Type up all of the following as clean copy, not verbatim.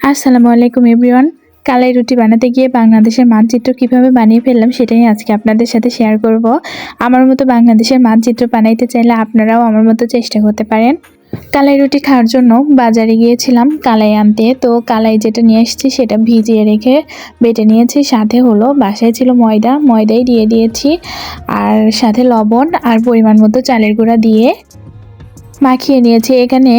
আসসালামু আলাইকুম এভরিওয়ান। কালাই রুটি বানাতে গিয়ে বাংলাদেশের মানচিত্র কিভাবে বানিয়ে ফেললাম সেটাই আজকে আপনাদের সাথে শেয়ার করব। আমার মতো বাংলাদেশের মানচিত্র বানাইতে চাইলে আপনারাও আমার মতো চেষ্টা করতে পারেন। কালাই রুটি খাওয়ার জন্য বাজারে গিয়েছিলাম কালাই আনতে। তো কালাই যেটা নিয়ে এসেছি সেটা ভিজিয়ে রেখে বেটে নিয়েছি। সাথে হলো বাসায় ছিল ময়দাই দিয়ে দিয়েছি, আর সাথে লবণ আর পরিমাণ মতো চালের গুঁড়া দিয়ে মাখিয়ে নিয়েছি। এখানে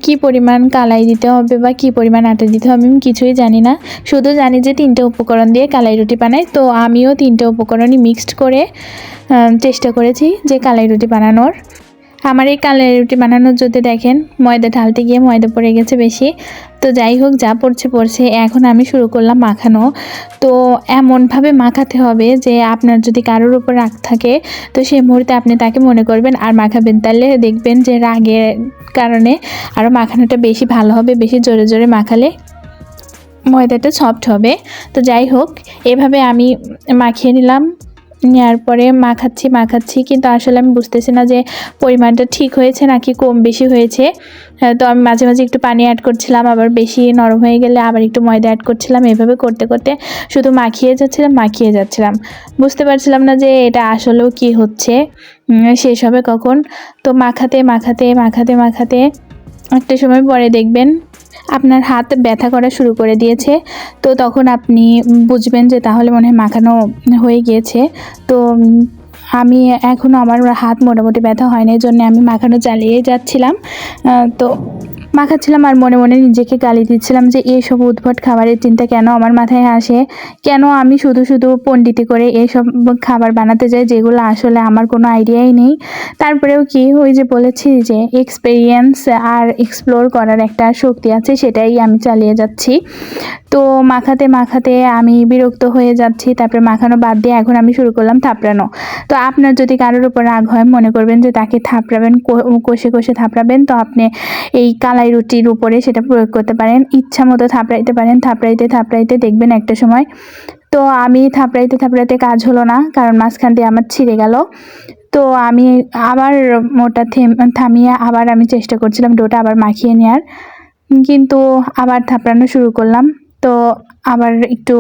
কি পরিমাণ কালাই দিতে হবে বা কি পরিমাণ আটা দিতে হবে আমি কিছুই জানি না, শুধু জানি যে 3টে উপকরণ দিয়ে কালাই রুটি বানাই। তো আমিও 3টে উপকরণই মিক্সড করে চেষ্টা করেছি যে কালাই রুটি বানানোর। আমার এই কালাই রুটি বানানোর যদি দেখেন ময়দা ঢালতে গিয়ে ময়দা পড়ে গেছে বেশি। তো যাই হোক, যা পড়ছে। এখন আমি শুরু করলাম মাখানো। তো এমনভাবে মাখাতে হবে যে আপনার যদি কারোর উপর রাগ থাকে তো সেই মুহূর্তে আপনি তাকে মনে করবেন আর মাখাবেন, তাহলে দেখবেন যে রাগের কারণে আরও মাখানোটা বেশি ভালো হবে। বেশি জোরে জোরে মাখালে ময়দাটা সফট হবে। তো যাই হোক, এভাবে আমি মাখিয়ে নিলাম। নেওয়ার পরে মাখাচ্ছি, কিন্তু আসলে আমি বুঝতেছি না যে পরিমাণটা ঠিক হয়েছে নাকি কম বেশি হয়েছে। তো আমি মাঝে মাঝে একটু পানি অ্যাড করছিলাম, আবার বেশি নরম হয়ে গেলে আবার একটু ময়দা অ্যাড করছিলাম। এভাবে করতে করতে শুধু মাখিয়ে যাচ্ছিলাম, বুঝতে পারছিলাম না যে এটা আসলেও কি হচ্ছে, শেষ হবে কখন। তো মাখাতে একটা সময় পরে দেখবেন আপনার হাত ব্যথা করা শুরু করে দিয়েছে। তো তখন আপনি বুঝবেন যে তাহলে মনে হয় মাখানো হয়ে গিয়েছে। তো আমি এখনও আমার হাত মোটামুটি ব্যথা হয়নি, এই জন্য আমি মাখানো চালিয়ে যাচ্ছিলাম। তো মাখাচ্ছিলাম আর মনে মনে নিজেকে গালি দিচ্ছিলাম যে এইসব উদ্ভট খাবারের চিন্তা কেন আমার মাথায় আসে, কেন আমি শুধু পণ্ডিতি করে এইসব খাবার বানাতে যাই যেগুলো আসলে আমার কোনো আইডিয়াই নেই। তারপরেও কি, ওই যে বলেছি যে এক্সপেরিয়েন্স আর এক্সপ্লোর করার একটা শক্তি আছে, সেটাই আমি চালিয়ে যাচ্ছি। তো মাখাতে আমি বিরক্ত হয়ে যাচ্ছি। তারপরে মাখানো বাদ দিয়ে এখন আমি শুরু করলাম থাপড়ানো। তো আপনার যদি কারোর উপর রাগ হয়, মনে করবেন যে তাকে থাপড়াবেন, কষে থাপড়াবেন, তো আপনি এই কালাই রুটির উপরে সেটা প্রয়োগ করতে পারেন। ইচ্ছা মতো থাপড়াইতে পারেন। থাপড়াইতে দেখবেন একটা সময়। তো আমি থাপড়াইতে কাজ হলো না, কারণ মাঝখান দিয়ে আমার ছিঁড়ে গেল। তো আমি আবার ওটা থামিয়ে আবার আমি চেষ্টা করছিলাম ডোটা আবার মাখিয়ে নেওয়ার, কিন্তু আবার থাপড়ানো শুরু করলাম। তো আবার একটু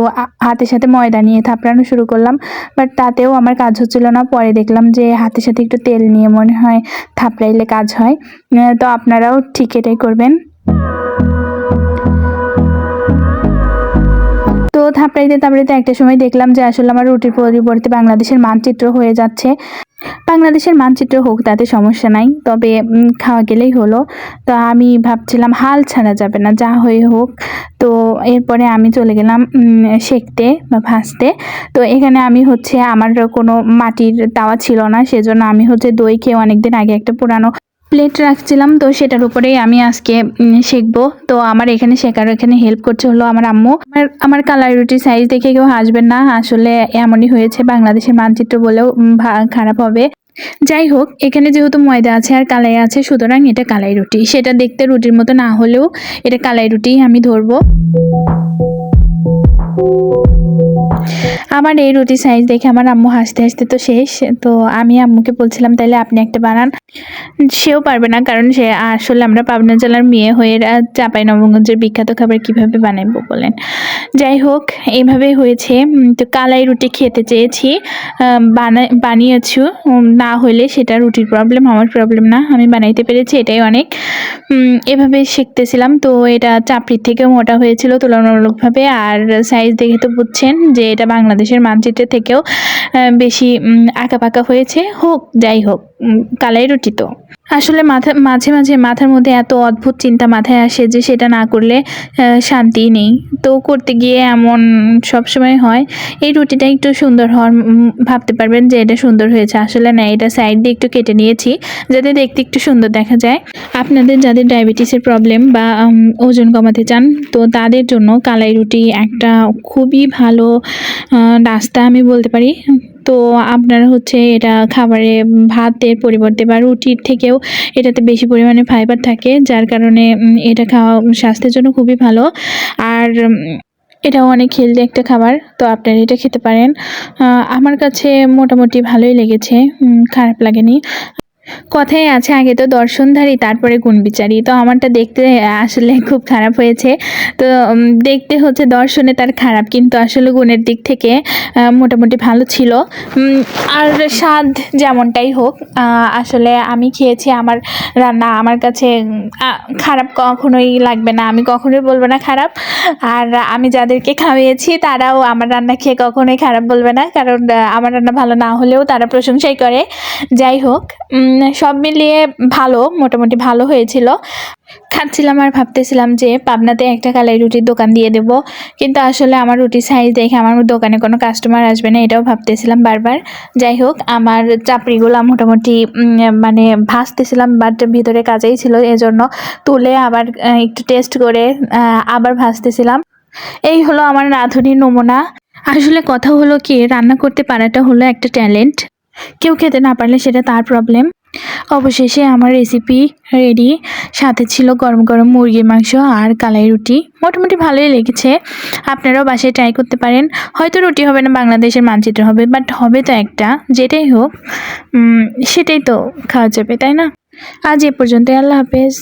হাতের সাথে ময়দা নিয়ে থাপড়ানো শুরু করলাম, বাট তাতেও আমার কাজ হচ্ছিল না। পরে দেখলাম যে হাতের সাথে একটু তেল নিয়ে মনে হয় থাপড়াইলে কাজ হয়। তো আপনারাও ঠিক এটাই করবেন। তো থাপড়াইতে একটা সময় দেখলাম যে আসলে আমার রুটির পরিবর্তে বাংলাদেশের মানচিত্র হয়ে যাচ্ছে। বাংলাদেশের মানচিত্র হোক, তাতে সমস্যা নাই, তবে খাওয়া গেলেই হলো। তো আমি ভাবছিলাম হাল ছাড়া যাবে না, যা হয়ে হোক। তো এরপরে আমি চলে গেলাম সেঁকতে বা ভাজতে। তো এখানে আমি আমার কোনো মাটির তাওয়া ছিল না, সেজন্য আমি দই খেয়ে অনেকদিন আগে একটা পুরানো প্লেট রাখছিলাম। তো সেটার উপরেই আমি আজকে সেঁকবো। তো আমার এখানে এখানে হেল্প করছে হলো আমার আম্মু। আমার কালাই রুটির সাইজ দেখে কেউ হাসবেন না, আসলে এমনই হয়েছে। বাংলাদেশের মানচিত্র বলেও খারাপ হবে। যাই হোক, এখানে যেহেতু ময়দা আছে আর কালাই আছে, সুতরাং এটা কালাই রুটি। সেটা দেখতে রুটির মতো না হলেও এটা কালাই রুটিই আমি ধরবো। আমার এই রুটি সাইজ দেখে আমার আম্মু হাসতে তো শেষ। তো আমি আম্মুকে বলছিলাম তাইলে আপনি একটা বানান। সেও পারবে না, কারণ সে আসলে আমরা পাবনা জেলার মেয়ে হয়ে চাঁপাইনবাবগঞ্জের বিখ্যাত খাবার কিভাবে বানাইবো বলেন। যাই হোক, এইভাবেই হয়েছে। তো কালাই রুটি খেতে চেয়েছি, বানিয়েছি। না হলে সেটা রুটির প্রবলেম, আমার প্রবলেম না। আমি বানাইতে পেরেছি, এটাই অনেক। এভাবে শিখতেছিলাম। তো এটা চাপড়ির থেকে মোটা হয়েছিল তুলনামূলকভাবে, আর সাইজ দেখে তো বুঝছেন যে এটা বাংলাদেশের মানচিত্রের থেকেও বেশি আঁকাপাকা হয়েছে। যাই হোক, কালাই রুটি তো আসলে মাঝে মাঝে মাথার মধ্যে এত অদ্ভুত চিন্তা মাথায় আসে যে সেটা না করলে শান্তি নেই। তো করতে গিয়ে এমন সবসময় হয়। এই রুটিটা একটু সুন্দর হওয়ার ভাবতে পারবেন যে এটা সুন্দর হয়েছে, আসলে না, এটা সাইড দিয়ে একটু কেটে নিয়েছি যাতে দেখতে একটু সুন্দর দেখা যায়। আপনাদের যাদের ডায়াবেটিসের প্রবলেম বা ওজন কমাতে চান, তো তাদের জন্য কালাই রুটি একটা খুবই ভালো নাস্তা আমি বলতে পারি। তো আপনারা এটা খাবারে ভাতের পরিবর্তে বা রুটির থেকেও এটাতে বেশি পরিমাণে ফাইবার থাকে, যার কারণে এটা খাওয়া স্বাস্থ্যের জন্য খুবই ভালো। আর এটাও অনেক হেলদি একটা খাবার, তো আপনারা এটা খেতে পারেন। আমার কাছে মোটামুটি ভালোই লেগেছে, খারাপ লাগেনি। কথায় আছে আগে তো দর্শনধারী তারপরে গুণবিচারী। তো আমারটা দেখতে আসলে খুব খারাপ হয়েছে। তো দেখতে হচ্ছে দর্শনে তার খারাপ, কিন্তু আসলে গুণের দিক থেকে মোটামুটি ভালো ছিল। আর স্বাদ যেমনটাই হোক, আসলে আমি খেয়েছি, আমার রান্না আমার কাছে খারাপ কখনোই লাগবে না। আমি কখনোই বলব না খারাপ। আর আমি যাদেরকে খাইয়েছি তারাও আমার রান্না খেয়ে কখনোই খারাপ বলবে না। কারণ আমার রান্না ভালো না হলেও তারা প্রশংসাই করে। যাই হোক, সব মিলিয়ে ভালো, মোটামুটি ভালো হয়েছিল। খাচ্ছিলাম আর ভাবতেছিলাম যে পাবনাতে একটা কালাই রুটির দোকান দিয়ে দেব, কিন্তু আসলে আমার রুটির সাইজ দেখে আমার দোকানে কোনো কাস্টমার আসবে না, এটাও ভাবতেছিলাম বারবার। যাই হোক, আমার চাপড়িগুলো মোটামুটি মানে ভাজতেছিলাম, বাট ভিতরে কাঁচাই ছিল, এজন্য তুলে আবার একটু টেস্ট করে আবার ভাজতেছিলাম। এই হলো আমার রাঁধুনির নমুনা। আসলে কথা হলো কি, রান্না করতে পারাটা হলো একটা ট্যালেন্ট। কেউ খেতে না পারলে সেটা তার প্রবলেম। অবশেষে আমার রেসিপি রেডি। সাথে ছিল গরম গরম মুরগির মাংস আর কালাই রুটি। মোটামুটি ভালোই লেগেছে। আপনারাও বাসায় ট্রাই করতে পারেন। হয়তো রুটি হবে না, বাংলাদেশের মানচিত্র হবে, বাট হবে তো একটা। যেটাই হোক, সেটাই তো খাওয়া যাবে, তাই না? আজ এ পর্যন্তই। আল্লাহ হাফেজ।